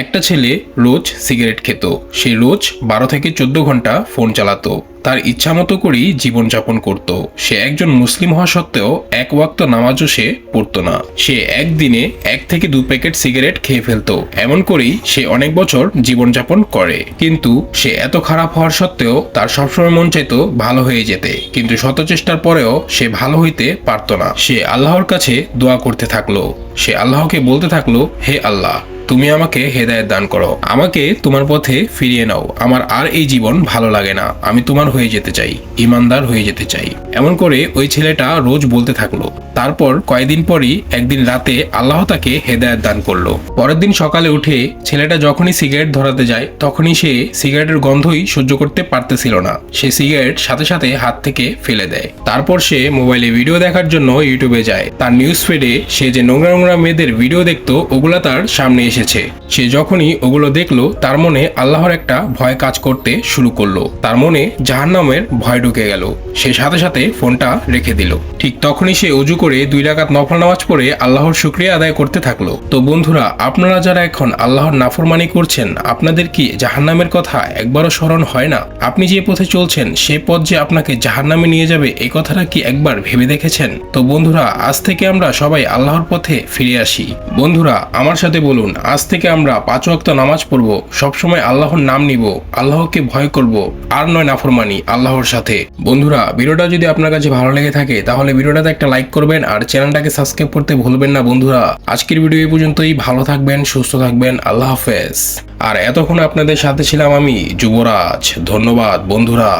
একটা ছেলে রোজ সিগারেট খেত। সে রোজ 12 থেকে 14 ঘন্টা ফোন চালাতো। তার ইচ্ছা মতো করেই জীবনযাপন করত। সে একজন মুসলিম হওয়া সত্ত্বেও এক ওয়াক্ত নামাজও সে পড়তো না। সে একদিনে 1 থেকে 2 প্যাকেট সিগারেট খেয়ে ফেলতো। এমন করেই সে অনেক বছর জীবনযাপন করে। কিন্তু সে এত খারাপ হওয়ার সত্ত্বেও তার সবসময় মন চাইতো ভালো হয়ে যেতে, কিন্তু শত চেষ্টার পরেও সে ভালো হইতে পারতো না। সে আল্লাহর কাছে দোয়া করতে থাকলো। সে আল্লাহকে বলতে থাকলো, হে আল্লাহ, তুমি আমাকে হেদায়েত দান করো, আমাকে তোমার পথে ফিরিয়ে নাও। আমার আর এই জীবন ভালো লাগে না, আমি তোমার হয়ে যেতে চাই, ইমানদার হয়ে যেতে চাই। এমন করে ওই ছেলেটা রোজ বলতে থাকলো। তারপর কয়েকদিন পরই একদিন রাতে আল্লাহ তাকে হেদায়েত দান করলো। পরের দিন সকালে উঠে ছেলেটা যখনই সিগারেট ধরাতে যায় তখনই সে সিগারেটের গন্ধই সহ্য করতে পারতেছিল না। সে সিগারেট সাথে সাথে হাত থেকে ফেলে দেয়। তারপর সে মোবাইলে ভিডিও দেখার জন্য ইউটিউবে যায়। তার নিউজ ফিডে সে যে নোংরা নোংরা মেয়েদের ভিডিও দেখতো ওগুলা তার সামনে এসেছে। সে যখনই ওগুলো দেখলো তার মনে আল্লাহর একটা ভয় কাজ করতে শুরু করলো। তার মনে জাহান্নামের ভয় ঢুকে গেল। সে সাথে সাথে ফোনটা রেখে দিল। ঠিক তখনই সে ওযু করে 2 রাকাত নফল নামাজ পড়ে আল্লাহর শুকরিয়া আদায় করতে থাকলো। তো বন্ধুরা, আপনারা যারা এখন আল্লাহর নাফরমানি করছেন, আপনাদের কি জাহান্নামের কথা একবারও স্মরণ হয় না? আপনি যে পথে চলছেন সে পথ যে আপনাকে জাহান্নামে নিয়ে যাবে, এই কথাটা কি একবার ভেবে দেখেছেন? তো বন্ধুরা, আজ থেকে আমরা সবাই আল্লাহর পথে ফিরে আসি। বন্ধুরা, আমার সাথে বলুন, আজ থেকে আমরা 5 ওয়াক্ত নামাজ পড়বো, সবসময় আল্লাহর নাম নিব, আল্লাহকে ভয় করব, আর নয় নাফরমানি আল্লাহর সাথে। বন্ধুরা, ভিডিওটা যদি আপনার কাছে ভালো লেগে থাকে তাহলে ভিডিওটাতে একটা লাইক করবেন আর চ্যানেলটাকে সাবস্ক্রাইব করতে ভুলবেন না। বন্ধুরা, আজকের ভিডিও এই পর্যন্তই। ভালো থাকবেন, সুস্থ থাকবেন, আল্লাহ হাফেজ। আর এতক্ষণ আপনাদের সাথে ছিলাম আমি, যুবরাজ। ধন্যবাদ বন্ধুরা।